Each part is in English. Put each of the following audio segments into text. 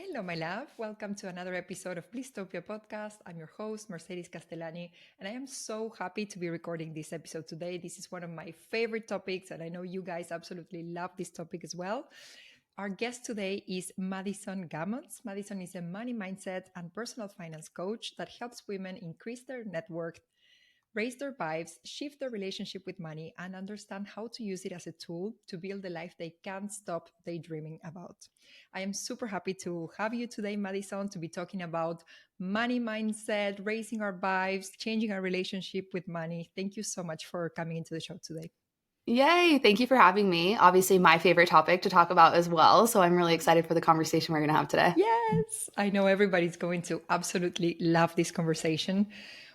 Hello, my love. Welcome to another episode of Blistopia podcast. I'm your host, Mercedes Castellani, and I am so happy to be recording this episode today. This is one of my favorite topics, and I know you guys absolutely love this topic as well. Our guest today is Madison Gammons. Madison is a money mindset and personal finance coach that helps women increase their net worth, raise their vibes, shift their relationship with money, and understand how to use it as a tool to build the life they can't stop daydreaming about. I am super happy to have you today, Madison, to be talking about money mindset, raising our vibes, changing our relationship with money. Thank you so much for coming into the show today. Yay. Thank you for having me. Obviously, my favorite topic to talk about as well. So I'm really excited for the conversation we're going to have today. Yes, I know everybody's going to absolutely love this conversation.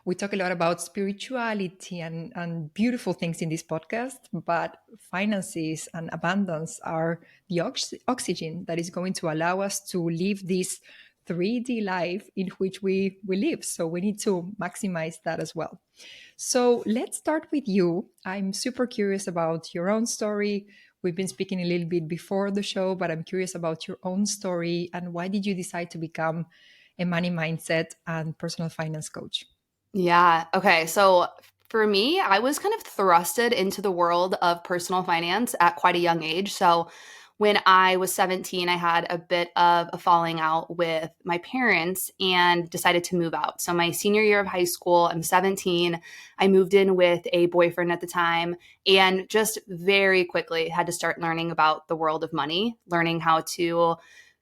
We talk a lot about spirituality and beautiful things in this podcast, but finances and abundance are the oxygen that is going to allow us to live this 3D life in which we live. So we need to maximize that as well. So let's start with you. I'm super curious about your own story. We've been speaking a little bit before the show, but I'm curious about your own story and why did you decide to become a money mindset and personal finance coach? Yeah. Okay. So for me, I was kind of thrusted into the world of personal finance at quite a young age. So when I was 17, I had a bit of a falling out with my parents and decided to move out. So my senior year of high school, I'm 17. I moved in with a boyfriend at the time and just very quickly had to start learning about the world of money, learning how to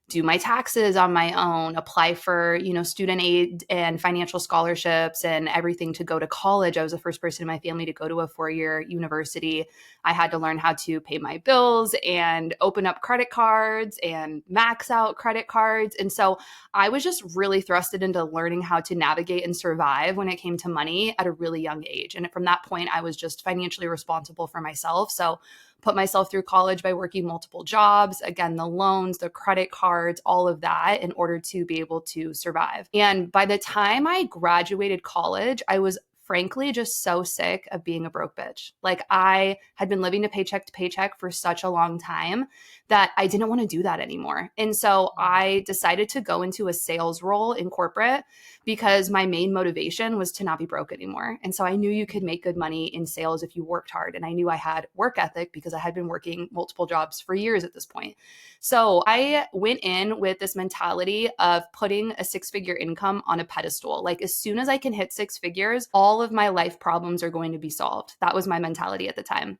do my taxes on my own, apply for, student aid and financial scholarships and everything to go to college. I was the first person in my family to go to a 4-year university. I had to learn how to pay my bills and open up credit cards and max out credit cards. And so I was just really thrusted into learning how to navigate and survive when it came to money at a really young age. And from that point, I was just financially responsible for myself. So put myself through college by working multiple jobs, again, the loans, the credit cards, all of that in order to be able to survive. And by the time I graduated college, I was frankly just so sick of being a broke bitch. Like I had been living to paycheck for such a long time that I didn't want to do that anymore. And so I decided to go into a sales role in corporate because my main motivation was to not be broke anymore. And so I knew you could make good money in sales if you worked hard. And I knew I had work ethic because I had been working multiple jobs for years at this point. So I went in with this mentality of putting a 6-figure income on a pedestal. Like as soon as I can hit 6 figures, all of my life problems are going to be solved. That was my mentality at the time.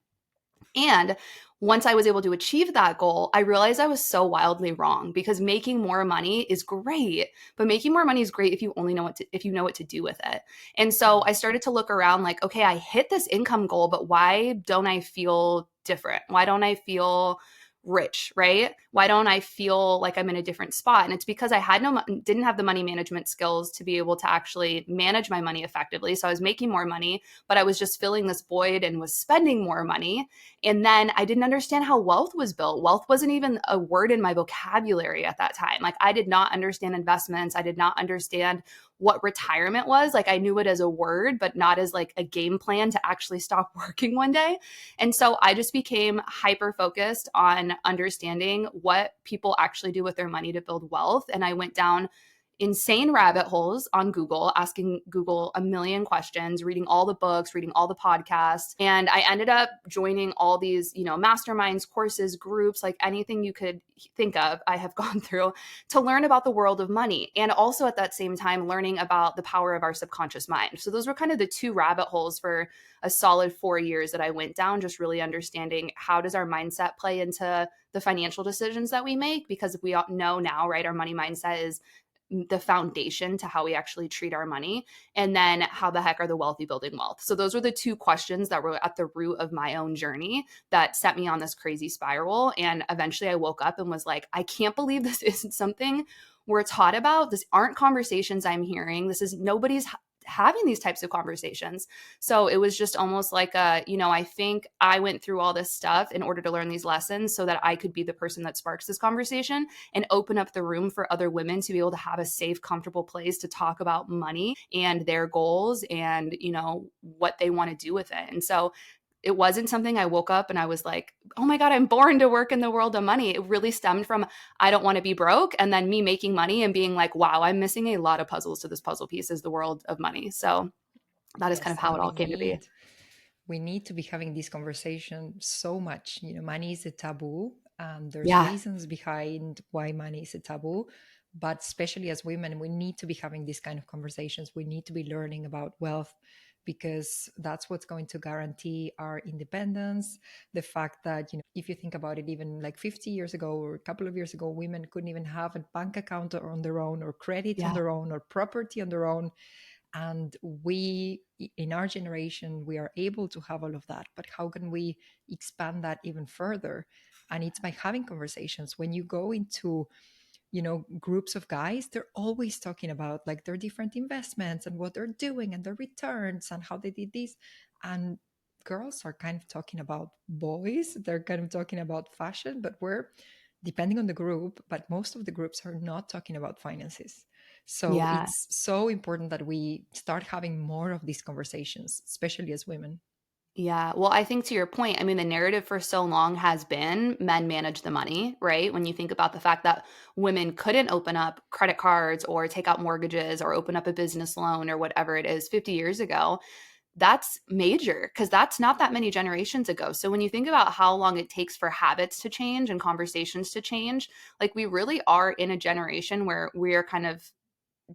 And once I was able to achieve that goal, I realized I was so wildly wrong because making more money is great, but making more money is great if you only know if you know what to do with it. And so I started to look around like, okay, I hit this income goal, but why don't I feel different? Why don't I feel rich, right? Why don't I feel like I'm in a different spot? And it's because I didn't have the money management skills to be able to actually manage my money effectively. So I was making more money, but I was just filling this void and was spending more money. And then I didn't understand how wealth was built. Wealth wasn't even a word in my vocabulary at that time. Like I did not understand investments. I did not understand what retirement was. Like I knew it as a word, but not as like a game plan to actually stop working one day. And so I just became hyper focused on understanding what people actually do with their money to build wealth. And I went down insane rabbit holes on Google, asking Google a million questions, reading all the books, reading all the podcasts. And I ended up joining all these, masterminds, courses, groups, like anything you could think of, I have gone through to learn about the world of money. And also at that same time, learning about the power of our subconscious mind. So those were kind of the 2 rabbit holes for a solid 4 years that I went down, just really understanding how does our mindset play into the financial decisions that we make? Because we all know now, right, our money mindset is the foundation to how we actually treat our money. And then how the heck are the wealthy building wealth? So those were the 2 questions that were at the root of my own journey that set me on this crazy spiral. And eventually I woke up and was like, I can't believe this isn't something we're taught about. This aren't conversations I'm hearing. Nobody's having these types of conversations. So it was just almost like I think I went through all this stuff in order to learn these lessons so that I could be the person that sparks this conversation and open up the room for other women to be able to have a safe, comfortable place to talk about money and their goals and, what they want to do with it. And so it wasn't something I woke up and I was like, oh my God, I'm born to work in the world of money. It really stemmed from I don't want to be broke. And then me making money and being like, wow, I'm missing a lot of puzzles to this puzzle piece is the world of money. So that is kind Yes, of how and it all came to be. we need to be having this conversation so much. Money is a taboo, and there's Yeah. reasons behind why money is a taboo. But especially as women, we need to be having these kind of conversations. We need to be learning about wealth because that's what's going to guarantee our independence. The fact that, if you think about it, even like 50 years ago or a couple of years ago, women couldn't even have a bank account on their own, or credit on Yeah. their own, or property on their own. And we, in our generation, we are able to have all of that, but how can we expand that even further? And it's by having conversations. When you go into groups of guys, they're always talking about like their different investments and what they're doing and their returns and how they did this. And girls are kind of talking about boys, they're kind of talking about fashion, but we're, depending on the group, but most of the groups are not talking about finances. So Yeah. it's so important that we start having more of these conversations, especially as women. Yeah. Well, I think to your point, I mean, the narrative for so long has been men manage the money, right? When you think about the fact that women couldn't open up credit cards or take out mortgages or open up a business loan or whatever it is 50 years ago, that's major because that's not that many generations ago. So when you think about how long it takes for habits to change and conversations to change, like we really are in a generation where we're kind of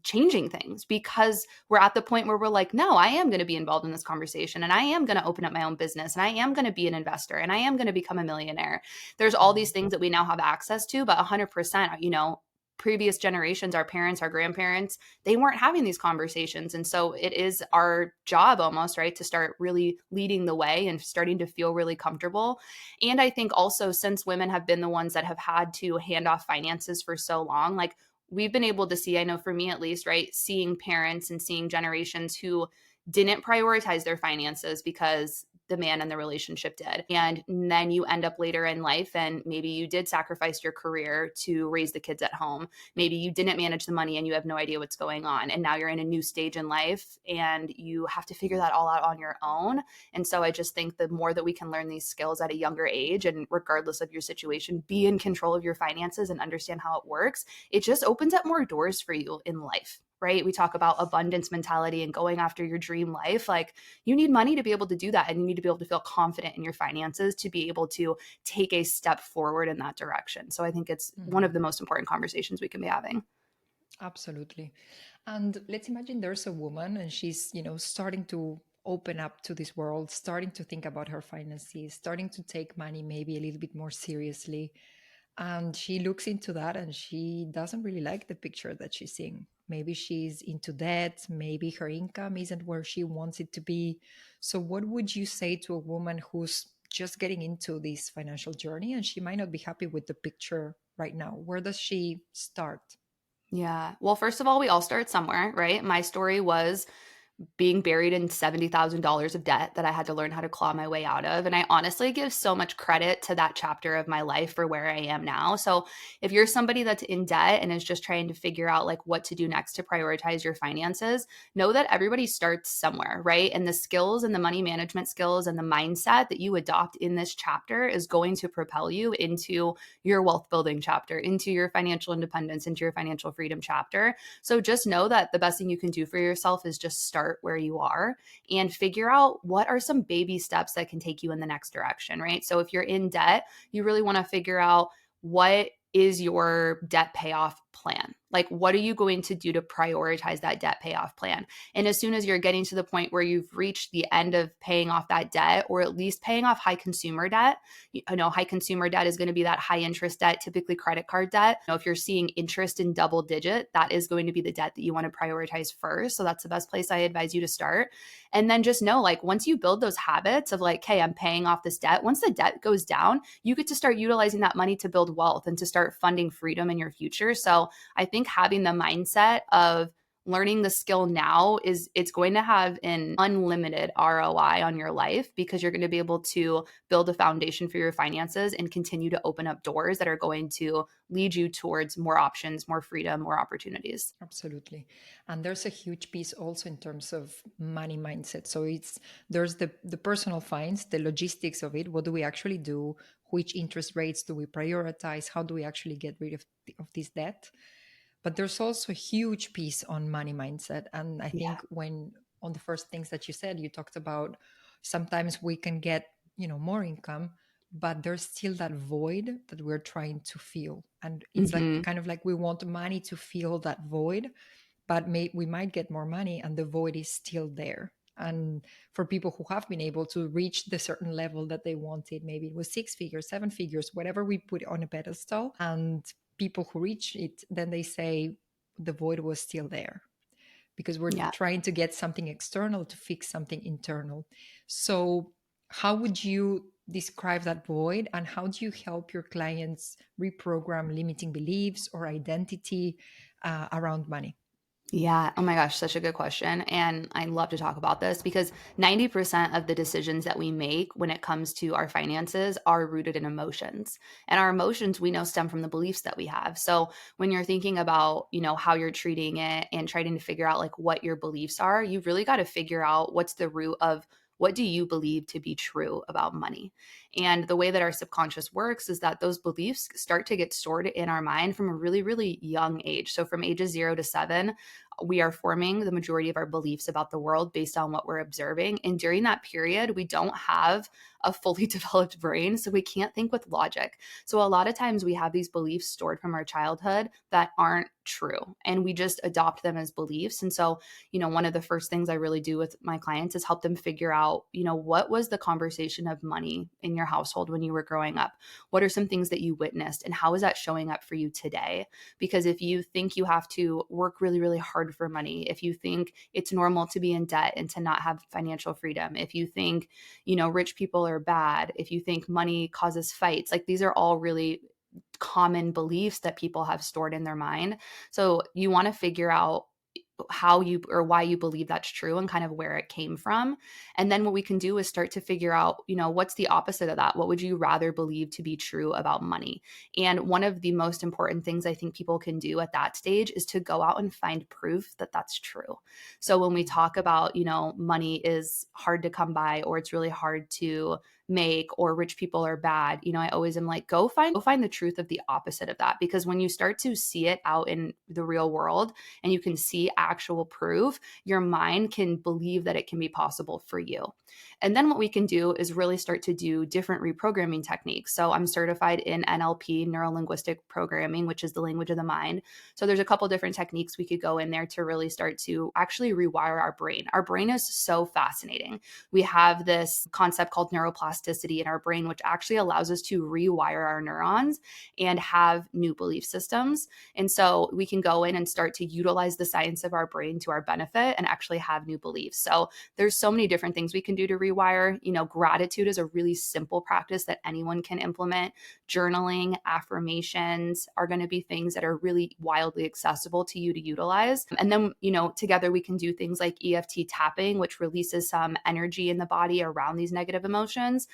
changing things because we're at the point where we're like, no, I am going to be involved in this conversation and I am going to open up my own business and I am going to be an investor and I am going to become a millionaire. There's all these things that we now have access to, but 100%, previous generations, our parents, our grandparents, they weren't having these conversations. And so it is our job almost, right, to start really leading the way and starting to feel really comfortable. And I think also since women have been the ones that have had to hand off finances for so long, like we've been able to see, I know for me at least, right, seeing parents and seeing generations who didn't prioritize their finances because the man in the relationship did. And then you end up later in life and maybe you did sacrifice your career to raise the kids at home. Maybe you didn't manage the money and you have no idea what's going on. And now you're in a new stage in life and you have to figure that all out on your own. And so I just think the more that we can learn these skills at a younger age, and regardless of your situation, be in control of your finances and understand how it works, it just opens up more doors for you in life, right? We talk about abundance mentality and going after your dream life. Like you need money to be able to do that. And you need to be able to feel confident in your finances to be able to take a step forward in that direction. So I think it's one of Mhm. the most important conversations we can be having. Absolutely. And let's imagine there's a woman and she's, starting to open up to this world, starting to think about her finances, starting to take money maybe a little bit more seriously. And she looks into that and she doesn't really like the picture that she's seeing. Maybe she's into debt, maybe her income isn't where she wants it to be. So, what would you say to a woman who's just getting into this financial journey and she might not be happy with the picture right now? Where does she start? Yeah. Well, first of all, we all start somewhere, right? My story was being buried in $70,000 of debt that I had to learn how to claw my way out of. And I honestly give so much credit to that chapter of my life for where I am now. So if you're somebody that's in debt and is just trying to figure out like what to do next to prioritize your finances, know that everybody starts somewhere, right? And the skills and the money management skills and the mindset that you adopt in this chapter is going to propel you into your wealth building chapter, into your financial independence, into your financial freedom chapter. So just know that the best thing you can do for yourself is just start where you are and figure out what are some baby steps that can take you in the next direction, right? So if you're in debt, you really want to figure out what is your debt payoff plan? Like, what are you going to do to prioritize that debt payoff plan? And as soon as you're getting to the point where you've reached the end of paying off that debt, or at least paying off high consumer debt, high consumer debt is going to be that high interest debt, typically credit card debt. If you're seeing interest in double digit, that is going to be the debt that you want to prioritize first. So that's the best place I advise you to start. And then just know, like, once you build those habits of like, hey, I'm paying off this debt, once the debt goes down, you get to start utilizing that money to build wealth and to start funding freedom in your future. So I think having the mindset of learning the skill now it's going to have an unlimited ROI on your life because you're going to be able to build a foundation for your finances and continue to open up doors that are going to lead you towards more options, more freedom, more opportunities. Absolutely. And there's a huge piece also in terms of money mindset. So there's the personal finance, the logistics of it. What do we actually do? Which interest rates do we prioritize? How do we actually get rid of this debt? But there's also a huge piece on money mindset. And I Yeah. think when on the first things that you said, you talked about sometimes we can get, more income, but there's still that void that we're trying to fill. And it's like Hmm. kind of like we want money to fill that void, but we might get more money and the void is still there. And for people who have been able to reach the certain level that they wanted, maybe it was 6 figures, 7 figures, whatever we put on a pedestal, and people who reach it, then they say the void was still there because we're Yeah. trying to get something external to fix something internal. So, how would you describe that void and how do you help your clients reprogram limiting beliefs or identity around money? Yeah. Oh my gosh, such a good question. And I love to talk about this because 90% of the decisions that we make when it comes to our finances are rooted in emotions. And our emotions, we know, stem from the beliefs that we have. So when you're thinking about, how you're treating it and trying to figure out like what your beliefs are, you've really got to figure out what's the root of what do you believe to be true about money? And the way that our subconscious works is that those beliefs start to get stored in our mind from a really, really young age. So from ages 0 to 7, we are forming the majority of our beliefs about the world based on what we're observing. And during that period, we don't have a fully developed brain, so we can't think with logic. So a lot of times we have these beliefs stored from our childhood that aren't true, and we just adopt them as beliefs. And so, one of the first things I really do with my clients is help them figure out, what was the conversation of money in your household when you were growing up? What are some things that you witnessed, and how is that showing up for you today? Because if you think you have to work really, really hard for money, if you think it's normal to be in debt and to not have financial freedom, if you think, rich people are bad, if you think money causes fights, like these are all really common beliefs that people have stored in their mind. So you want to figure out how you or why you believe that's true and kind of where it came from. And then what we can do is start to figure out, what's the opposite of that? What would you rather believe to be true about money? And one of the most important things I think people can do at that stage is to go out and find proof that that's true. So when we talk about, money is hard to come by or it's really hard to make or rich people are bad, I always am like, go find the truth of the opposite of that. Because when you start to see it out in the real world, and you can see actual proof, your mind can believe that it can be possible for you. And then what we can do is really start to do different reprogramming techniques. So I'm certified in NLP, neuro linguistic programming, which is the language of the mind. So there's a couple different techniques we could go in there to really start to actually rewire our brain. Our brain is so fascinating. We have this concept called neuroplasticity in our brain, which actually allows us to rewire our neurons and have new belief systems. And so we can go in and start to utilize the science of our brain to our benefit and actually have new beliefs. So there's so many different things we can do to rewire. Gratitude is a really simple practice that anyone can implement. Journaling, affirmations are going to be things that are really wildly accessible to you to utilize. And then, together we can do things like EFT tapping, which releases some energy in the body around these negative emotions.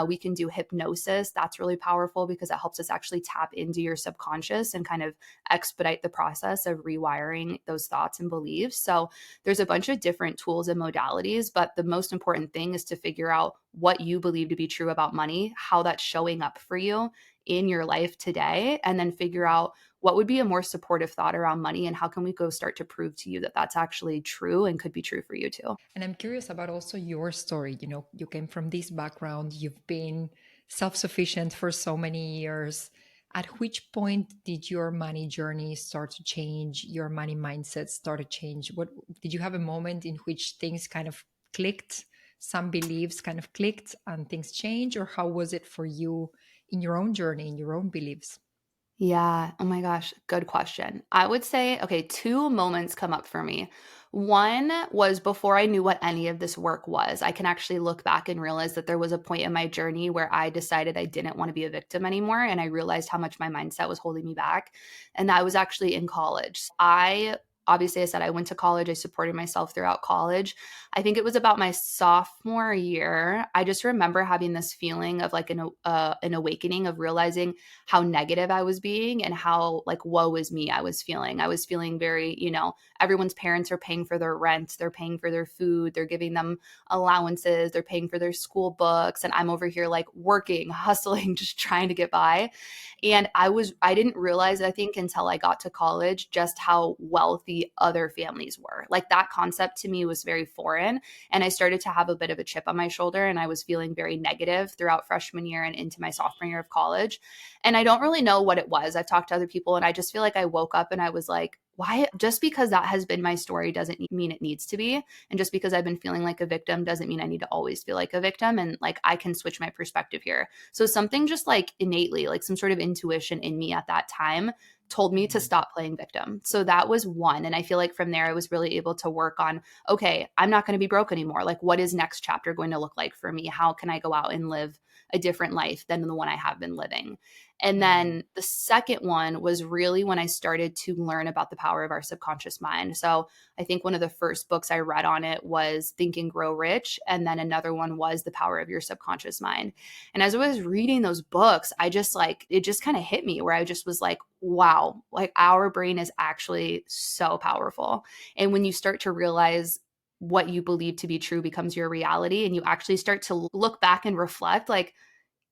We can do hypnosis. That's really powerful because it helps us actually tap into your subconscious and kind of expedite the process of rewiring those thoughts and beliefs. So there's a bunch of different tools and modalities, but the most important thing is to figure out what you believe to be true about money, how that's showing up for you in your life today, and then figure out what would be a more supportive thought around money and how can we go start to prove to you that that's actually true and could be true for you too. And I'm curious about also your story. You came from this background, you've been self sufficient for so many years. At which point did your money journey start to change? Your money mindset start to change? What did you have a moment in which things kind of clicked? Some beliefs kind of clicked and things changed? Or how was it for you in your own journey, in your own beliefs? Yeah. Oh my gosh. Good question. I would say, okay, two moments come up for me. One was before I knew what any of this work was. I can actually look back and realize that there was a point in my journey where I decided I didn't want to be a victim anymore. And I realized how much my mindset was holding me back. And that was actually in college. I obviously I said I went to college. I supported myself throughout college. I think it was about my sophomore year. I just remember having this feeling of like an awakening of realizing how negative I was being and how like woe is me I was feeling. I was feeling very, everyone's parents are paying for their rent, they're paying for their food, they're giving them allowances, they're paying for their school books, and I'm over here like working, hustling, just trying to get by. And I didn't realize, I think, until I got to college, just how wealthy other families were. Like that concept to me was very foreign. And I started to have a bit of a chip on my shoulder, and I was feeling very negative throughout freshman year and into my sophomore year of college. And I don't really know what it was. I've talked to other people, and I just feel like I woke up and I was like, why? Just because that has been my story doesn't mean it needs to be. And just because I've been feeling like a victim doesn't mean I need to always feel like a victim. And like I can switch my perspective here. So something just like innately, like some sort of intuition in me at that time told me to stop playing victim. So that was one. And I feel like from there, I was really able to work on, okay, I'm not going to be broke anymore. Like, what is next chapter going to look like for me? How can I go out and live a different life than the one I have been living? And then the second one was really when I started to learn about the power of our subconscious mind. So I think one of the first books I read on it was Think and Grow Rich. And then another one was The Power of Your Subconscious Mind. And as I was reading those books, I just like, it just kind of hit me where I just was like, wow, like our brain is actually so powerful. And when you start to realize what you believe to be true becomes your reality, and you actually start to look back and reflect like,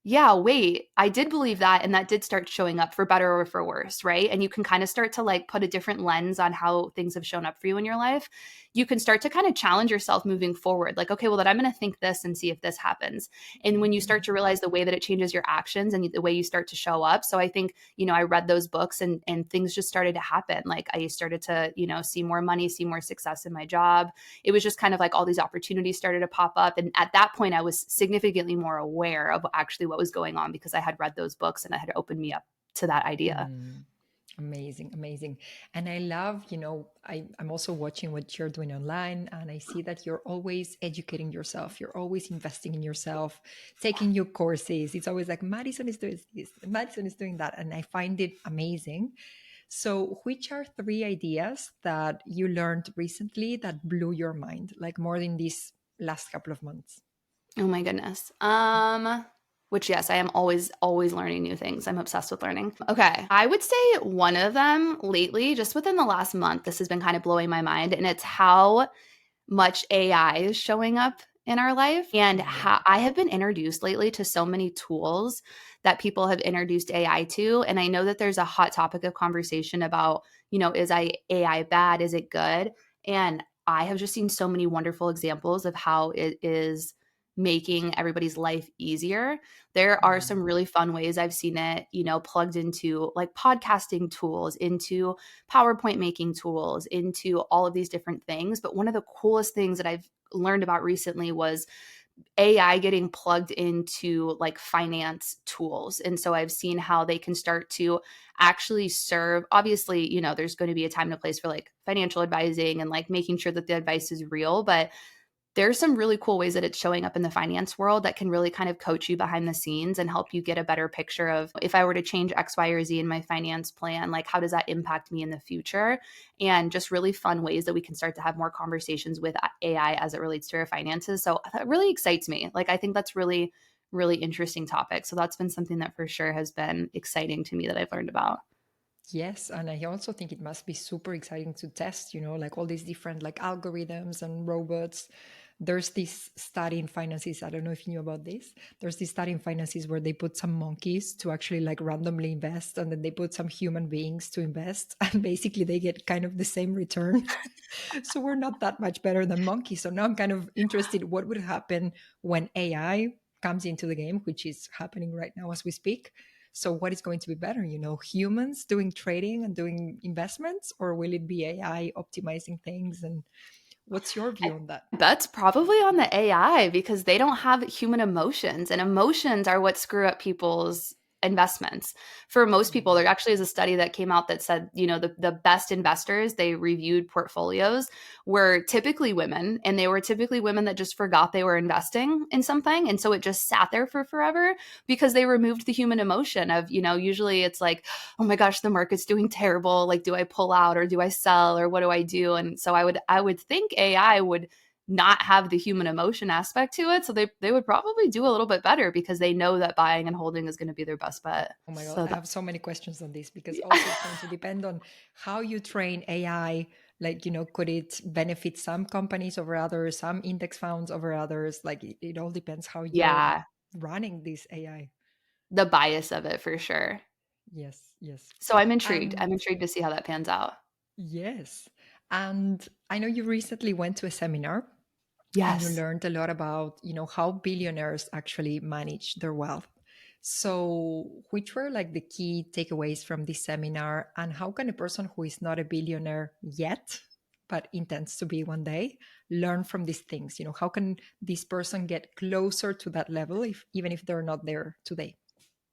yeah, wait, I did believe that. And that did start showing up for better or for worse, right? And you can kind of start to like put a different lens on how things have shown up for you in your life. You can start to kind of challenge yourself moving forward. Like, okay, well, then I'm going to think this and see if this happens. And when you start to realize the way that it changes your actions and the way you start to show up. So I think, I read those books and things just started to happen. Like I started to, see more money, see more success in my job. It was just kind of like all these opportunities started to pop up. And at that point, I was significantly more aware of actually what was going on because I had read those books and it had opened me up to that idea. Amazing, amazing. And I love, I'm also watching what you're doing online, and I see that you're always educating yourself. You're always investing in yourself, taking your courses. It's always like, Madison is doing this, Madison is doing that. And I find it amazing. So, which are 3 ideas that you learned recently that blew your mind, like more in these last couple of months? Oh my goodness. Which yes, I am always learning new things. I'm obsessed with learning. Okay. I would say one of them lately, just within the last month, this has been kind of blowing my mind, and it's how much AI is showing up in our life, and how I have been introduced lately to so many tools that people have introduced AI to. And I know that there's a hot topic of conversation about, is AI bad? Is it good? And I have just seen so many wonderful examples of how it is making everybody's life easier. There are some really fun ways I've seen it, plugged into like podcasting tools, into PowerPoint making tools, into all of these different things. But one of the coolest things that I've learned about recently was AI getting plugged into like finance tools. And so I've seen how they can start to actually serve. Obviously, there's going to be a time and a place for like financial advising and like making sure that the advice is real. But there's some really cool ways that it's showing up in the finance world that can really kind of coach you behind the scenes and help you get a better picture of, if I were to change X, Y, or Z in my finance plan, like how does that impact me in the future? And just really fun ways that we can start to have more conversations with AI as it relates to our finances. So that really excites me. Like I think that's really, really interesting topic. So that's been something that for sure has been exciting to me that I've learned about. Yes, and I also think it must be super exciting to test, like all these different like algorithms and robots. There's this study in finances. I don't know if you knew about this. There's this study in finances where they put some monkeys to actually like randomly invest, and then they put some human beings to invest, and basically they get kind of the same return. So we're not that much better than monkeys. So now I'm kind of interested what would happen when AI comes into the game, which is happening right now as we speak. So what is going to be better, humans doing trading and doing investments, or will it be AI optimizing things? And what's your view on that? That's probably on the AI because they don't have human emotions, and emotions are what screw up people's investments. For most people, there actually is a study that came out that said, the best investors they reviewed portfolios were typically women, and they were typically women that just forgot they were investing in something. And so it just sat there for forever because they removed the human emotion of, usually it's like, oh my gosh, the market's doing terrible. Like, do I pull out or do I sell or what do I do? And so I would think AI would not have the human emotion aspect to it. So they would probably do a little bit better because they know that buying and holding is going to be their best bet. Oh my God, So I have so many questions on this because also it's going to depend on how you train AI. Like, could it benefit some companies over others, some index funds over others? Like, it all depends how you're yeah, running this AI. the bias of it for sure. Yes, yes. So I'm intrigued. And I'm intrigued to see how that pans out. yes. And I know you recently went to a seminar and you Yes. learned a lot about, how billionaires actually manage their wealth. So, which were like the key takeaways from this seminar, and how can a person who is not a billionaire yet, but intends to be one day, learn from these things? How can this person get closer to that level, if even if they're not there today?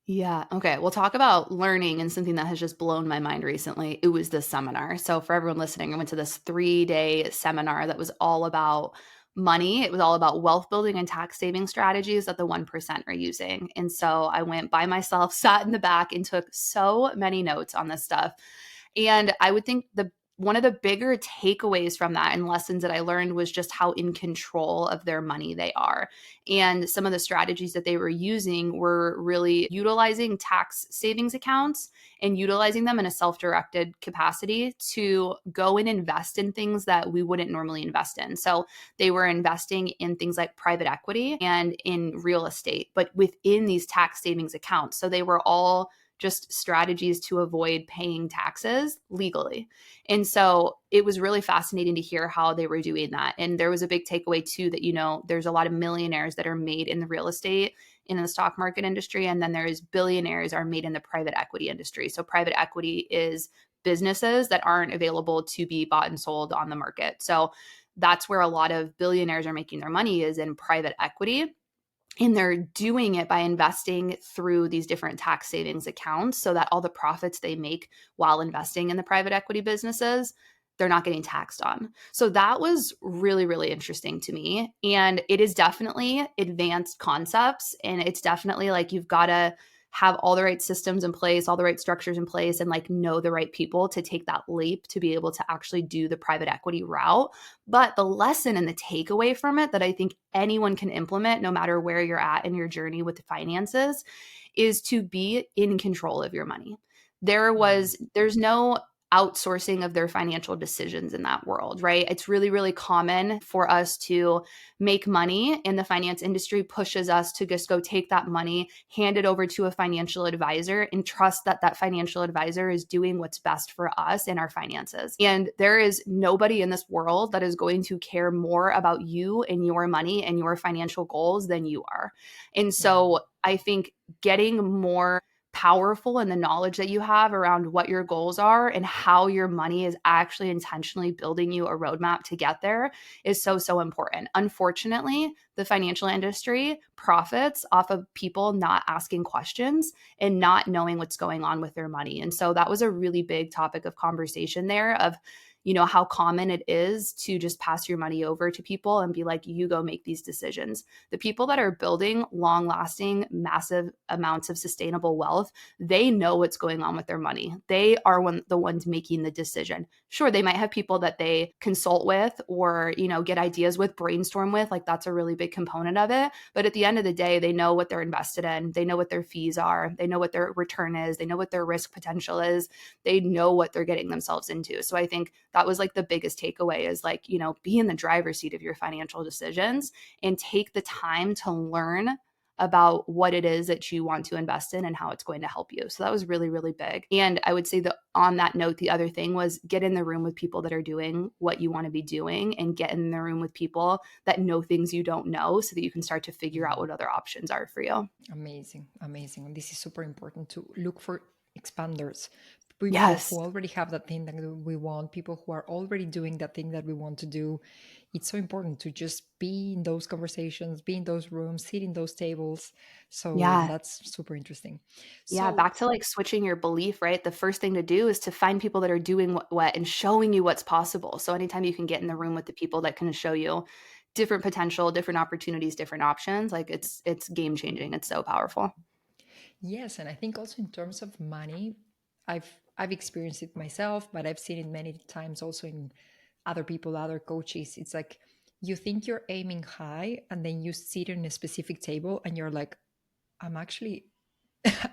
Yeah. Okay. We'll talk about learning and something that has just blown my mind recently. It was this seminar. So, for everyone listening, I went to this 3-day seminar that was all about money. It was all about wealth building and tax saving strategies that the 1% are using. And so I went by myself, sat in the back, and took so many notes on this stuff. And I would think one of the bigger takeaways from that and lessons that I learned was just how in control of their money they are. And some of the strategies that they were using were really utilizing tax savings accounts and utilizing them in a self-directed capacity to go and invest in things that we wouldn't normally invest in. So they were investing in things like private equity and in real estate, but within these tax savings accounts. So they were all just strategies to avoid paying taxes legally. And so it was really fascinating to hear how they were doing that. And there was a big takeaway too that, there's a lot of millionaires that are made in the real estate, in the stock market industry. And then there's billionaires are made in the private equity industry. So private equity is businesses that aren't available to be bought and sold on the market. So that's where a lot of billionaires are making their money, is in private equity. And they're doing it by investing through these different tax savings accounts so that all the profits they make while investing in the private equity businesses, they're not getting taxed on. So that was really, really interesting to me. And it is definitely advanced concepts. And it's definitely like you've got to have all the right systems in place, all the right structures in place, and like know the right people to take that leap to be able to actually do the private equity route. But the lesson and the takeaway from it that I think anyone can implement, no matter where you're at in your journey with the finances, is to be in control of your money. There's no outsourcing of their financial decisions in that world, right? It's really, really common for us to make money, and the finance industry pushes us to just go take that money, hand it over to a financial advisor, and trust that that financial advisor is doing what's best for us and our finances. And there is nobody in this world that is going to care more about you and your money and your financial goals than you are. And so I think getting more powerful in the knowledge that you have around what your goals are and how your money is actually intentionally building you a roadmap to get there is so, so important. Unfortunately, the financial industry profits off of people not asking questions and not knowing what's going on with their money. And so that was a really big topic of conversation there, of how common it is to just pass your money over to people and be like, you go make these decisions. The people that are building long lasting, massive amounts of sustainable wealth, they know what's going on with their money. They are the ones making the decision. Sure, they might have people that they consult with or, get ideas with, brainstorm with. Like, that's a really big component of it. But at the end of the day, they know what they're invested in. They know what their fees are. They know what their return is. They know what their risk potential is. They know what they're getting themselves into. So I think that was like the biggest takeaway, is like, be in the driver's seat of your financial decisions and take the time to learn about what it is that you want to invest in and how it's going to help you. So that was really, really big. And I would say that on that note, the other thing was get in the room with people that are doing what you want to be doing, and get in the room with people that know things you don't know so that you can start to figure out what other options are for you. Amazing, amazing. And this is super important, to look for expanders, People Yes. who already have that thing that we want, people who are already doing that thing that we want to do. It's so important to just be in those conversations, be in those rooms, sit in those tables. So Yeah. that's super interesting. Yeah, So back to like switching your belief, right? The first thing to do is to find people that are doing what and showing you what's possible. So anytime you can get in the room with the people that can show you different potential, different opportunities, different options, like it's game changing. It's so powerful. yes, and I think also in terms of money, I've experienced it myself, but I've seen it many times also in other people, other coaches. It's like you think you're aiming high and then you sit in a specific table and you're like, I'm actually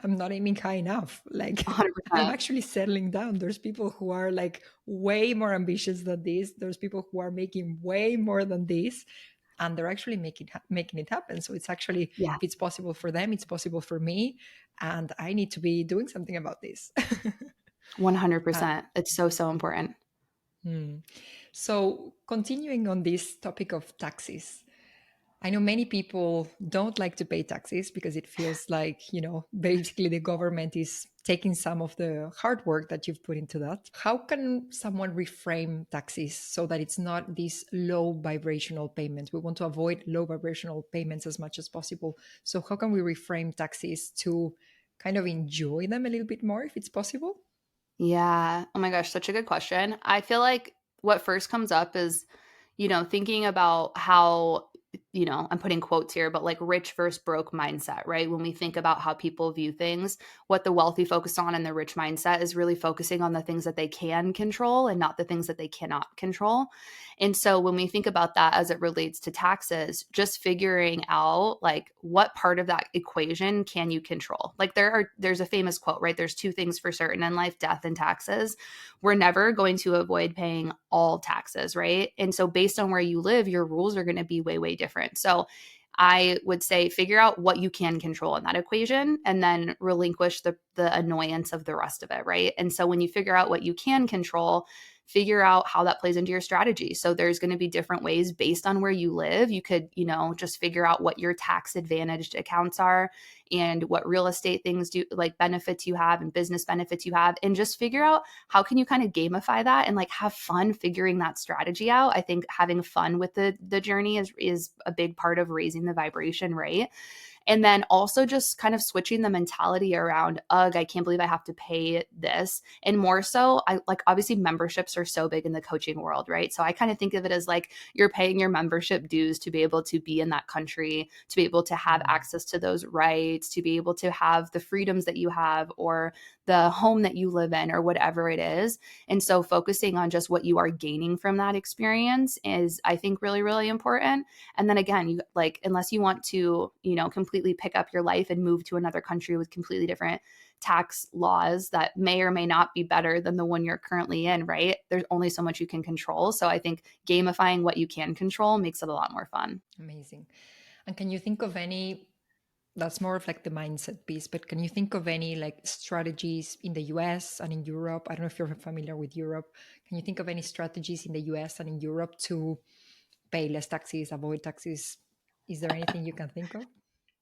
I'm not aiming high enough. Like I'm 100%. actually settling down. There's people who are like way more ambitious than this. There's people who are making way more than this, and they're actually making it happen. So it's actually, Yeah, if it's possible for them, it's possible for me, and I need to be doing something about this. 100%. It's so, so important. Hmm. So continuing on this topic of taxes, I know many people don't like to pay taxes because it feels like, basically the government is taking some of the hard work that you've put into that. How can someone reframe taxes so that it's not these low vibrational payments? We want to avoid low vibrational payments as much as possible. So, how can we reframe taxes to kind of enjoy them a little bit more if it's possible? Yeah. Oh my gosh, such a good question. I feel like what first comes up is, thinking about how, I'm putting quotes here, but like rich versus broke mindset, right? When we think about how people view things, what the wealthy focus on and the rich mindset is really focusing on the things that they can control and not the things that they cannot control. And so when we think about that as it relates to taxes, just figuring out like what part of that equation can you control? Like there's a famous quote, right? There's two things for certain in life, death and taxes. We're never going to avoid paying all taxes, right? And so based on where you live, your rules are going to be way, way different. So I would say figure out what you can control in that equation and then relinquish the annoyance of the rest of it, right? And so when you figure out what you can control, figure out how that plays into your strategy. So there's going to be different ways based on where you live. You could, just figure out what your tax advantaged accounts are and what real estate things do, like benefits you have and business benefits you have, and just figure out how can you kind of gamify that and like have fun figuring that strategy out. I think having fun with the journey is a big part of raising the vibration rate. And then also just kind of switching the mentality around, ugh, I can't believe I have to pay this. And more so, I like obviously memberships are so big in the coaching world, right? So I kind of think of it as like you're paying your membership dues to be able to be in that country, to be able to have access to those rights, to be able to have the freedoms that you have or the home that you live in or whatever it is. And so focusing on just what you are gaining from that experience is, I think, really, really important. And then again, you like, unless you want to, completely pick up your life and move to another country with completely different tax laws that may or may not be better than the one you're currently in, right? There's only so much you can control. So I think gamifying what you can control makes it a lot more fun. Amazing. And can you think of any, that's more of like the mindset piece, but can you think of any like strategies in the US and in Europe? I don't know if you're familiar with Europe. Can you think of any strategies in the US and in Europe to pay less taxes, avoid taxes? Is there anything you can think of?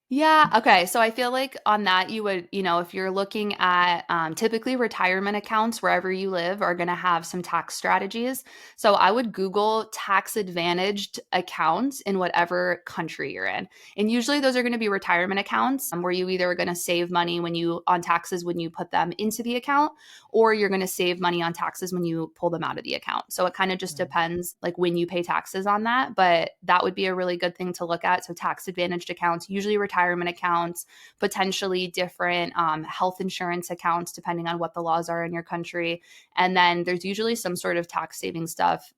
Yeah. Okay. So I feel like on that, you would, if you're looking at typically retirement accounts wherever you live are going to have some tax strategies. So I would Google tax advantaged accounts in whatever country you're in. And usually those are going to be retirement accounts where you either are going to save money on taxes when you put them into the account, or you're going to save money on taxes when you pull them out of the account. So it kind of just Mm. depends like when you pay taxes on that. But that would be a really good thing to look at. So tax advantaged accounts, usually retirement accounts, potentially different health insurance accounts, depending on what the laws are in your country. And then there's usually some sort of tax saving stuff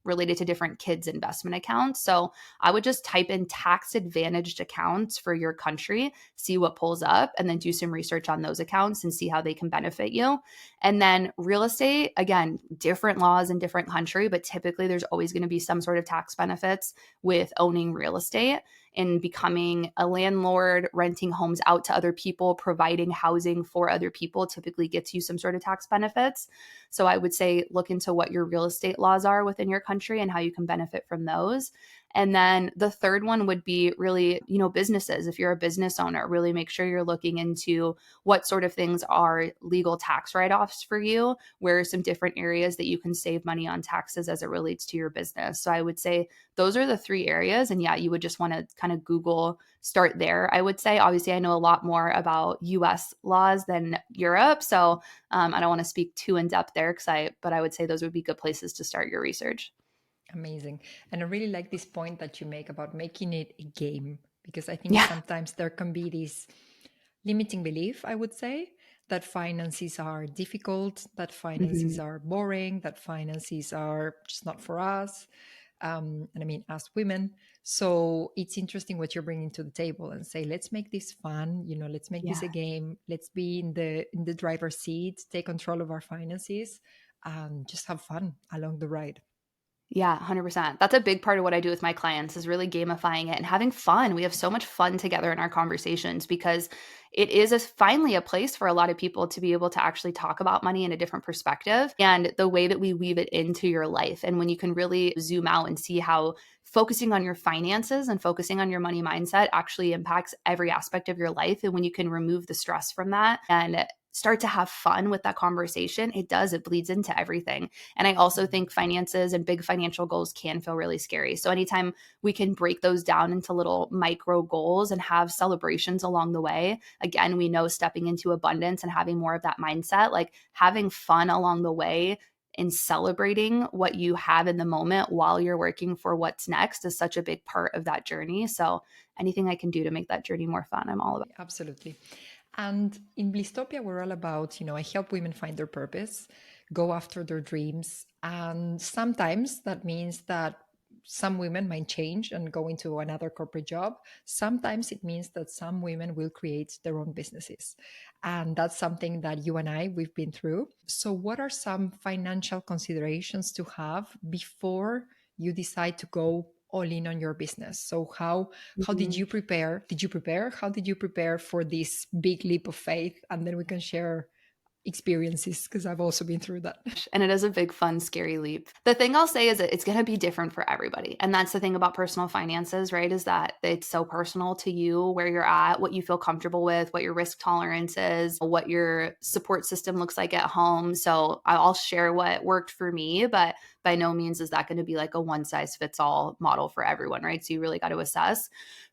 related to different kids investment accounts. So I would just type in tax advantaged accounts for your country, see what pulls up, and then do some research on those accounts and see how they can benefit you. And then real estate, again, different laws in different country, but typically there's always going to be some sort of tax benefits with owning real estate and becoming a landlord, renting homes out to other people, providing housing for other people typically gets you some sort of tax benefits. So I would say look into what your real estate laws are within your country and how you can benefit from those. And then the third one would be really, businesses. If you're a business owner, really make sure you're looking into what sort of things are legal tax write-offs for you, where are some different areas that you can save money on taxes as it relates to your business. So I would say those are the three areas. And yeah, you would just want to kind of Google, start there. I would say, obviously, I know a lot more about US laws than Europe. So I don't want to speak too in depth there but I would say those would be good places to start your research. Amazing. And I really like this point that you make about making it a game, because I think Yeah. sometimes there can be this limiting belief, I would say, that finances are difficult, that finances Mhm. are boring, that finances are just not for us. And I mean, as women. So it's interesting what you're bringing to the table and say, let's make this fun. Let's make this Yeah. a game. Let's be in the driver's seat, take control of our finances, and just have fun along the ride. Yeah, 100%. That's a big part of what I do with my clients is really gamifying it and having fun. We have so much fun together in our conversations because it is finally a place for a lot of people to be able to actually talk about money in a different perspective and the way that we weave it into your life. And when you can really zoom out and see how focusing on your finances and focusing on your money mindset actually impacts every aspect of your life. And when you can remove the stress from that and start to have fun with that conversation, it bleeds into everything. And I also think finances and big financial goals can feel really scary. So anytime we can break those down into little micro goals and have celebrations along the way, again, we know stepping into abundance and having more of that mindset, like having fun along the way and celebrating what you have in the moment while you're working for what's next is such a big part of that journey. So anything I can do to make that journey more fun, I'm all about. Absolutely. And in Blistopia, we're all about, I help women find their purpose, go after their dreams. And sometimes that means that some women might change and go into another corporate job. Sometimes it means that some women will create their own businesses. And that's something that you and we've been through. So, what are some financial considerations to have before you decide to go all in on your business? So how did Mhm. you prepare? Did you prepare? How did you prepare for this big leap of faith? And then we can share experiences, because I've also been through that. And it is a big, fun, scary leap. The thing I'll say is that it's going to be different for everybody. And that's the thing about personal finances, right? Is that it's so personal to you, where you're at, what you feel comfortable with, what your risk tolerance is, what your support system looks like at home. So I'll share what worked for me, but by no means is that going to be like a one size fits all model for everyone, right? So you really got to assess.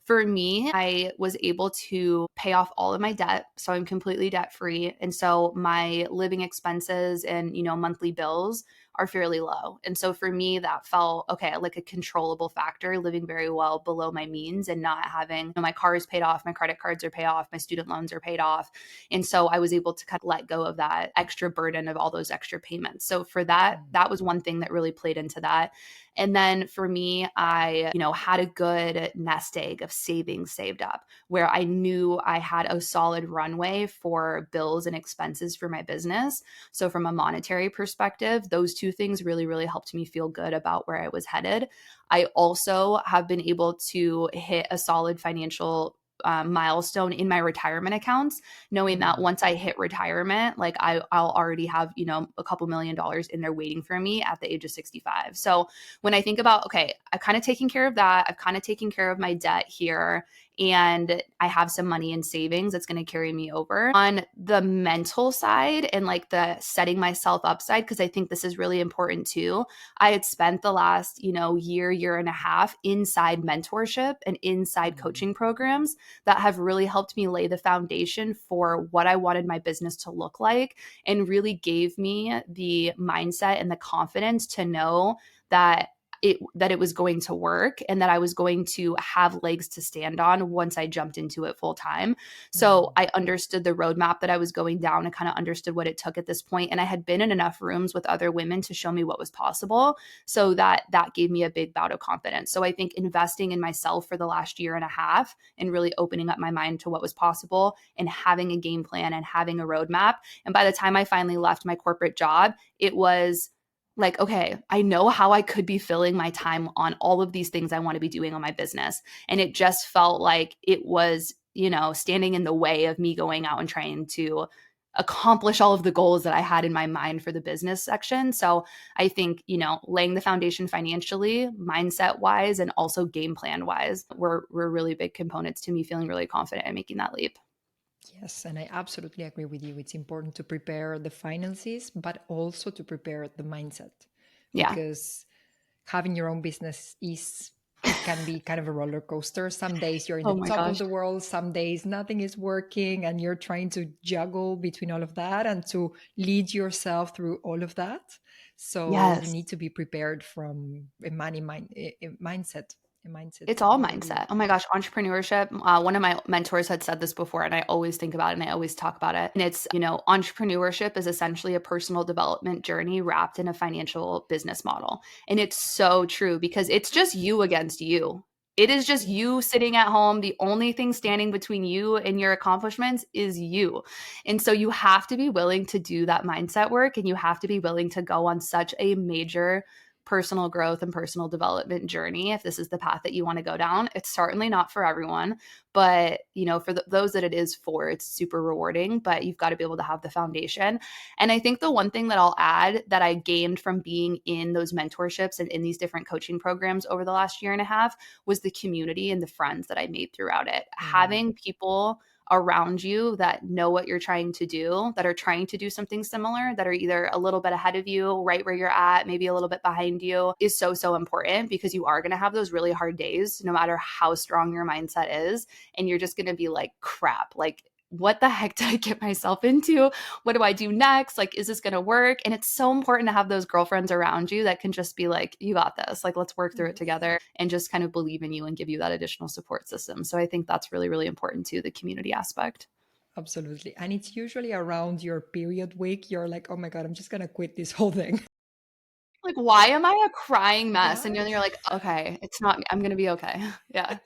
For me, I was able to pay off all of my debt. So I'm completely debt free. And so my living expenses and, monthly bills are fairly low. And so for me, that felt okay, like a controllable factor, living very well below my means and not having, my car is paid off, my credit cards are paid off, my student loans are paid off. And so I was able to kind of let go of that extra burden of all those extra payments. So for that, that was one thing that really played into that. And then for me, I, had a good nest egg of savings saved up where I knew I had a solid runway for bills and expenses for my business. So from a monetary perspective, those two things really, really helped me feel good about where I was headed. I also have been able to hit a solid financial milestone in my retirement accounts, knowing that once I hit retirement, like I'll already have, a couple $1 million in there waiting for me at the age of 65. So when I think about, okay, I've kind of taken care of that, I've kind of taken care of my debt here, and I have some money in savings that's going to carry me over. On the mental side and like the setting myself up side, because I think this is really important too, I had spent the last, year and a half inside mentorship and inside coaching programs that have really helped me lay the foundation for what I wanted my business to look like and really gave me the mindset and the confidence to know that it was going to work and that I was going to have legs to stand on once I jumped into it full time. So I understood the roadmap that I was going down and kind of understood what it took at this point. And I had been in enough rooms with other women to show me what was possible. So that gave me a big bout of confidence. So I think investing in myself for the last year and a half and really opening up my mind to what was possible and having a game plan and having a roadmap. And by the time I finally left my corporate job, it was like, okay, I know how I could be filling my time on all of these things I want to be doing on my business. And it just felt like it was, standing in the way of me going out and trying to accomplish all of the goals that I had in my mind for the business section. So I think, laying the foundation financially, mindset wise, and also game plan wise were really big components to me feeling really confident in making that leap. Yes, and I absolutely agree with you. It's important to prepare the finances, but also to prepare the mindset, Yeah. because having your own business is, it can be kind of a roller coaster. Some days you're in the Oh my top of gosh. the world, some days nothing is working, and you're trying to juggle between all of that and to lead yourself through all of that. So you Yes. need to be prepared from a mindset, a mindset It's all point of view. mindset. Oh my gosh, entrepreneurship. One of my mentors had said this before, and I always think about it and I always talk about it. And it's, entrepreneurship is essentially a personal development journey wrapped in a financial business model. And it's so true because it's just you against you. It is just Yes. you sitting at home. The only thing standing between you and your accomplishments is you. And so you have to be willing to do that mindset work, and you have to be willing to go on such a major personal growth and personal development journey if this is the path that you want to go down. It's certainly not for everyone, but for those that it is for, it's super rewarding, but you've got to be able to have the foundation. And I think the one thing that I'll add that I gained from being in those mentorships and in these different coaching programs over the last year and a half was the community and the friends that I made throughout it. Mm. Having people around you that know what you're trying to do, that are trying to do something similar, that are either a little bit ahead of you, right where you're at, maybe a little bit behind you, is so, so important, because you are going to have those really hard days, no matter how strong your mindset is. And you're just going to be like, crap, like, what the heck did I get myself into? What do I do next? Like, is this going to work? And it's so important to have those girlfriends around you that can just be like, you got this. Like, let's work through it Yes. together, and just kind of believe in you and give you that additional support system. So I think that's really, really important too, the community aspect. Absolutely. And it's usually around your period week. You're like, oh my God, I'm just going to quit this whole thing. Like, why am I a crying mess? And Why? then you're like, okay, it's not me. I'm going to be okay. Yeah.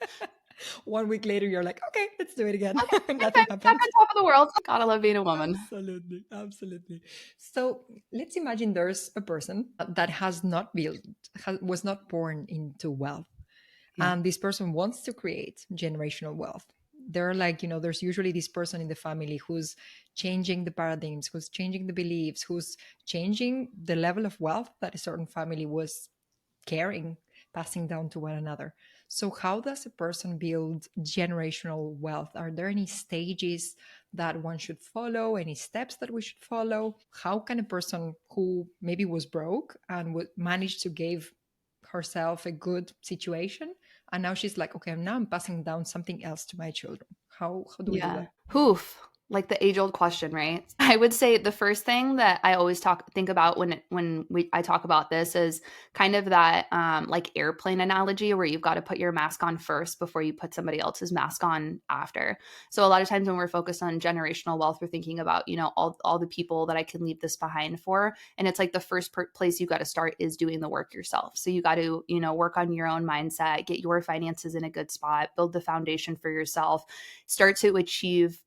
1 week later, you're like, okay, let's do it again. Okay. Nothing Okay. Back happened. on top of the world. Gotta love being a woman. Absolutely. Absolutely. So let's imagine there's a person that has not built, was not born into wealth. Yeah. And this person wants to create generational wealth. They're like, there's usually this person in the family who's changing the paradigms, who's changing the beliefs, who's changing the level of wealth that a certain family was caring, passing down to one another. So, how does a person build generational wealth? Are there any stages that one should follow? Any steps that we should follow? How can a person who maybe was broke and would manage to give herself a good situation, and now she's like, okay, now I'm passing down something else to my children? How do we do Yeah. that? Hoof. Like the age old question, right? I would say the first thing that I always think about I talk about this is kind of that like airplane analogy, where you've got to put your mask on first before you put somebody else's mask on after. So a lot of times when we're focused on generational wealth, we're thinking about, all the people that I can leave this behind for. And it's like the first place you got to start is doing the work yourself. So you got to, work on your own mindset, get your finances in a good spot, build the foundation for yourself, start to achieve,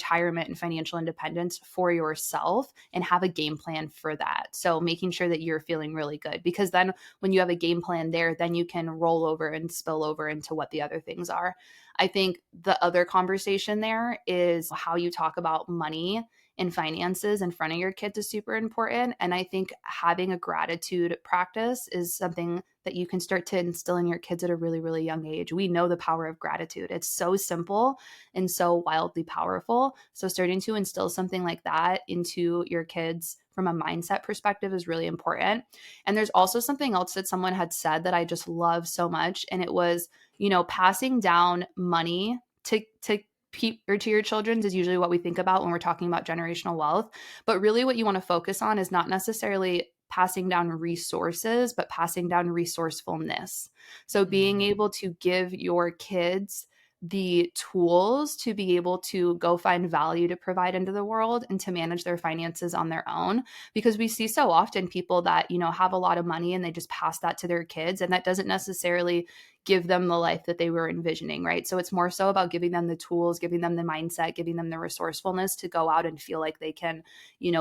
retirement and financial independence for yourself, and have a game plan for that. So making sure that you're feeling really good, because then when you have a game plan there, then you can roll over and spill over into what the other things are. I think the other conversation there is how you talk about money and finances in front of your kids is super important. And I think having a gratitude practice is something that you can start to instill in your kids at a really, really young age. We know the power of gratitude. It's so simple and so wildly powerful. So starting to instill something like that into your kids from a mindset perspective is really important. And there's also something else that someone had said that I just love so much. And it was, passing down money to or to your children's is usually what we think about when we're talking about generational wealth. But really what you want to focus on is not necessarily passing down resources, but passing down resourcefulness. So being Mm. able to give your kids the tools to be able to go find value to provide into the world and to manage their finances on their own, because we see so often people that have a lot of money and they just pass that to their kids, and that doesn't necessarily give them the life that they were envisioning, right? So it's more so about giving them the tools, giving them the mindset, giving them the resourcefulness to go out and feel like they can,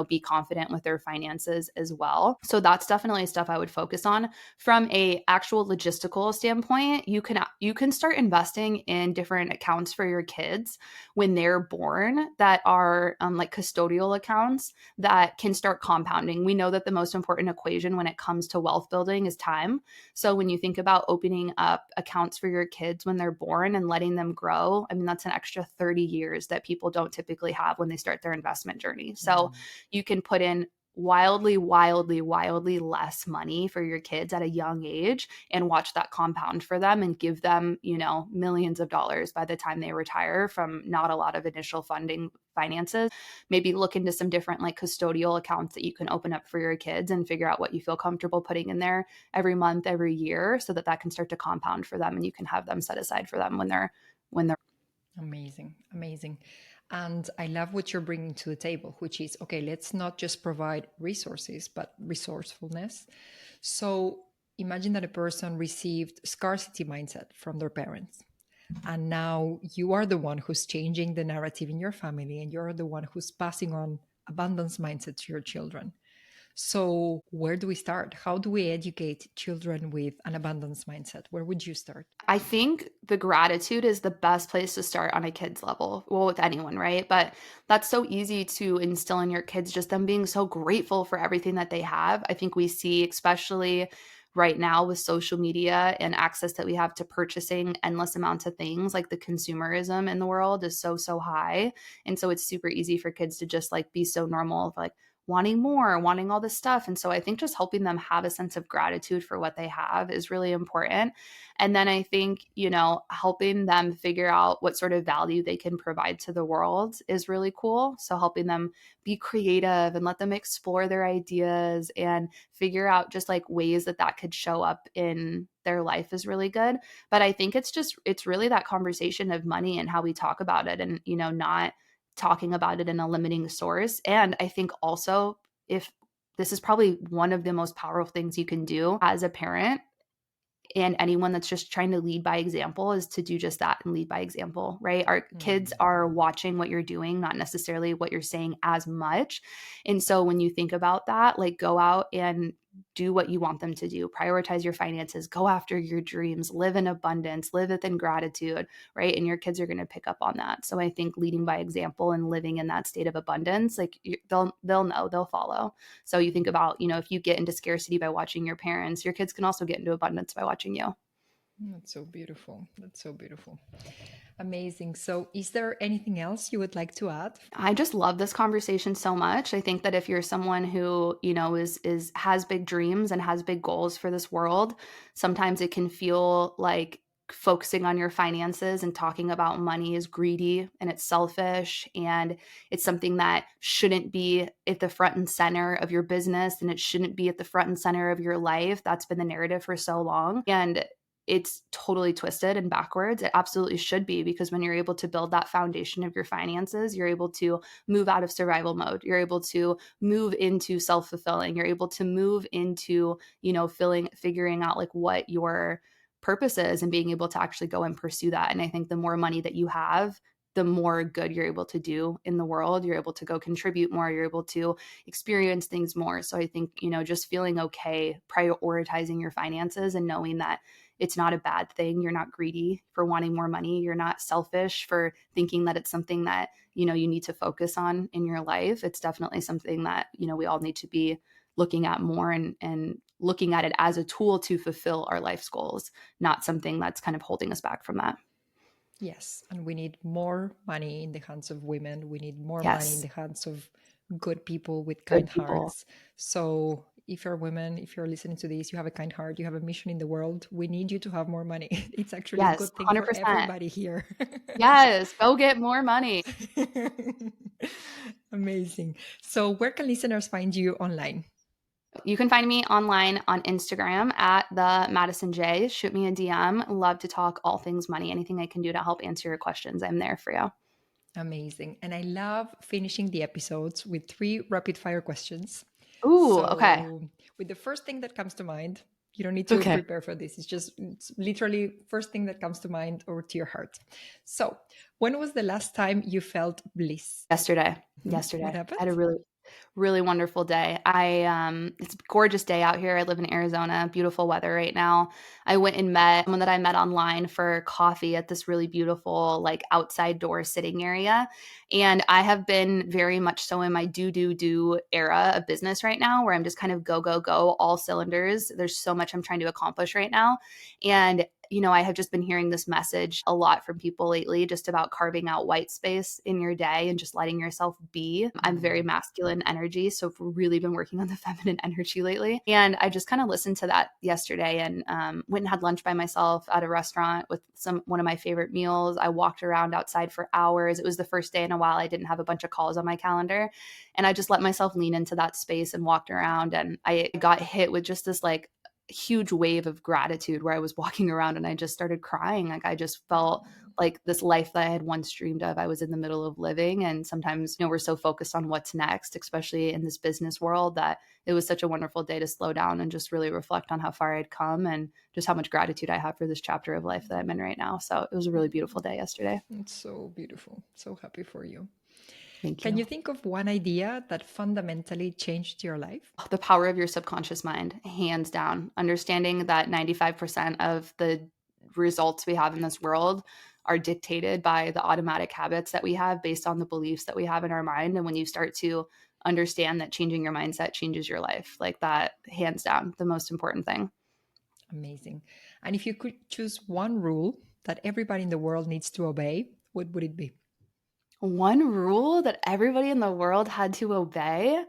be confident with their finances as well. So that's definitely stuff I would focus on. From a actual logistical standpoint, you can start investing in different accounts for your kids when they're born that are like custodial accounts that can start compounding. We know that the most important equation when it comes to wealth building is time. So when you think about opening up accounts for your kids when they're born and letting them grow, I mean, that's an extra 30 years that people don't typically have when they start their investment journey. So you can put in wildly, wildly, wildly less money for your kids at a young age and watch that compound for them and give them, millions of dollars by the time they retire from not a lot of initial funding finances. Maybe look into some different like custodial accounts that you can open up for your kids and figure out what you feel comfortable putting in there every month, every year, so that can start to compound for them and you can have them set aside for them when they're Amazing, amazing. And I love what you're bringing to the table, which is okay, let's not just provide resources, but resourcefulness. So imagine that a person received scarcity mindset from their parents. And now you are the one who's changing the narrative in your family, and you're the one who's passing on abundance mindset to your children. So, where do we start? How do we educate children with an abundance mindset? Where would you start? I think the gratitude is the best place to start on a kid's level. Well, with anyone, right? But that's so easy to instill in your kids, just them being so grateful for everything that they have. I think we see, especially right now with social media and access that we have to purchasing endless amounts of things, like the consumerism in the world is so, so high. And so it's super easy for kids to just like be so normal of like, wanting more, wanting all this stuff. And so I think just helping them have a sense of gratitude for what they have is really important. And then I think, helping them figure out what sort of value they can provide to the world is really cool. So helping them be creative and let them explore their ideas and figure out just like ways that could show up in their life is really good. But I think it's really that conversation of money and how we talk about it and, not talking about it in a limiting source. And I think also, if this is probably one of the most powerful things you can do as a parent and anyone that's just trying to lead by example, is to do just that and lead by example, right? Our kids are watching what you're doing, not necessarily what you're saying as much. And so when you think about that, like go out and do what you want them to do, prioritize your finances, go after your dreams, live in abundance, live within gratitude, right? And your kids are going to pick up on that. So I think leading by example and living in that state of abundance, like they'll know, they'll follow. So you think about, if you get into scarcity by watching your parents, your kids can also get into abundance by watching you. That's so beautiful. That's so beautiful. Amazing. So, is there anything else you would like to add? I just love this conversation so much. I think that if you're someone who, is has big dreams and has big goals for this world, sometimes it can feel like focusing on your finances and talking about money is greedy and it's selfish and it's something that shouldn't be at the front and center of your business and it shouldn't be at the front and center of your life. That's been the narrative for so long. And it's totally twisted and backwards. It absolutely should be, because when you're able to build that foundation of your finances, you're able to move out of survival mode. You're able to move into self-fulfilling. You're able to move into, figuring out like what your purpose is and being able to actually go and pursue that. And I think the more money that you have, the more good you're able to do in the world. You're able to go contribute more. You're able to experience things more. So I think, just feeling okay, prioritizing your finances and knowing that it's not a bad thing. You're not greedy for wanting more money. You're not selfish for thinking that it's something that, you need to focus on in your life. It's definitely something that, we all need to be looking at more and looking at it as a tool to fulfill our life's goals, not something that's kind of holding us back from that. Yes. And we need more money in the hands of women. We need more money in Yes. the hands of good people with kind Good people. hearts. So, if you're women, if you're listening to this, you have a kind heart, you have a mission in the world, we need you to have more money. It's actually a Yes, good thing for 100%. everybody here. Yes, go get more money. Amazing. So, where can listeners find you online? You can find me online on Instagram at the Madison J. Shoot me a DM. Love to talk all things money. Anything I can do to help answer your questions, I'm there for you. Amazing. And I love finishing the episodes with 3 rapid fire questions. Ooh, okay. So, with the first thing that comes to mind, You don't need to Okay. prepare for this. It's literally first thing that comes to mind or to your heart. So, when was the last time you felt bliss? Yesterday. What Yesterday. I had a happened? really wonderful day. It's a gorgeous day out here. I live in Arizona, beautiful weather right now. I went and met someone that I met online for coffee at this really beautiful, like outside door sitting area. And I have been very much so in my do era of business right now, where I'm just kind of go, all cylinders. There's so much I'm trying to accomplish right now. And I have just been hearing this message a lot from people lately, just about carving out white space in your day and just letting yourself be. I'm very masculine energy, so I've really been working on the feminine energy lately. And I just kind of listened to that yesterday and went and had lunch by myself at a restaurant with one of my favorite meals. I walked around outside for hours. It was the first day in a while I didn't have a bunch of calls on my calendar. And I just let myself lean into that space and walked around. And I got hit with just this like huge wave of gratitude where I was walking around and I just started crying. Like I just felt like this life that I had once dreamed of, I was in the middle of living. And sometimes, we're so focused on what's next, especially in this business world, that it was such a wonderful day to slow down and just really reflect on how far I'd come and just how much gratitude I have for this chapter of life that I'm in right now. So it was a really beautiful day yesterday. It's so beautiful. So happy for you. Thank Can you. you think of one idea that fundamentally changed your life? The power of your subconscious mind, hands down. Understanding that 95% of the results we have in this world are dictated by the automatic habits that we have based on the beliefs that we have in our mind. And when you start to understand that changing your mindset changes your life, like that, hands down, the most important thing. Amazing. And if you could choose one rule that everybody in the world needs to obey, what would it be? One rule that everybody in the world had to obey?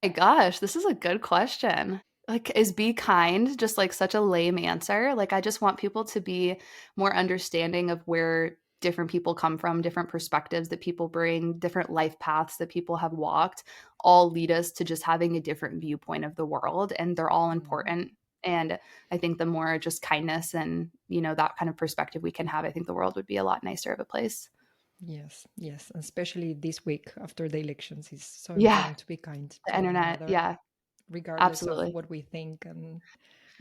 My gosh, this is a good question. Like, is be kind just like such a lame answer? Like, I just want people to be more understanding of where different people come from, different perspectives that people bring, different life paths that people have walked, all lead us to just having a different viewpoint of the world. And they're all Mm. important. And I think the more just kindness and, that kind of perspective we can have, I think the world would be a lot nicer of a place. Yes, yes. And especially this week after the elections, it's so Yeah. important to be kind The to one internet. another, Yeah, regardless of absolutely. what we think and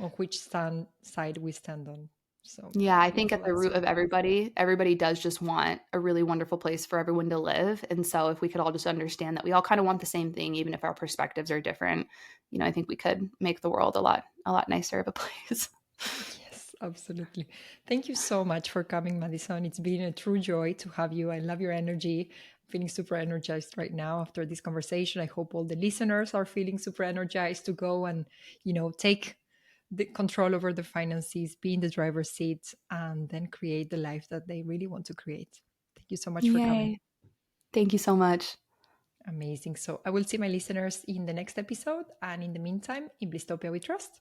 on which side we stand on. So Yeah, I think at beautiful the root answer. of everybody does just want a really wonderful place for everyone to live. And so if we could all just understand that we all kind of want the same thing, even if our perspectives are different, I think we could make the world a lot nicer of a place. Yes, absolutely. Thank you so much for coming, Madison. It's been a true joy to have you. I love your energy. I'm feeling super energized right now after this conversation. I hope all the listeners are feeling super energized to go and, take the control over the finances, be in the driver's seat, and then create the life that they really want to create. Thank you so much for coming. Yay. Thank you so much. Amazing. So I will see my listeners in the next episode. And in the meantime, in Blistopia we trust.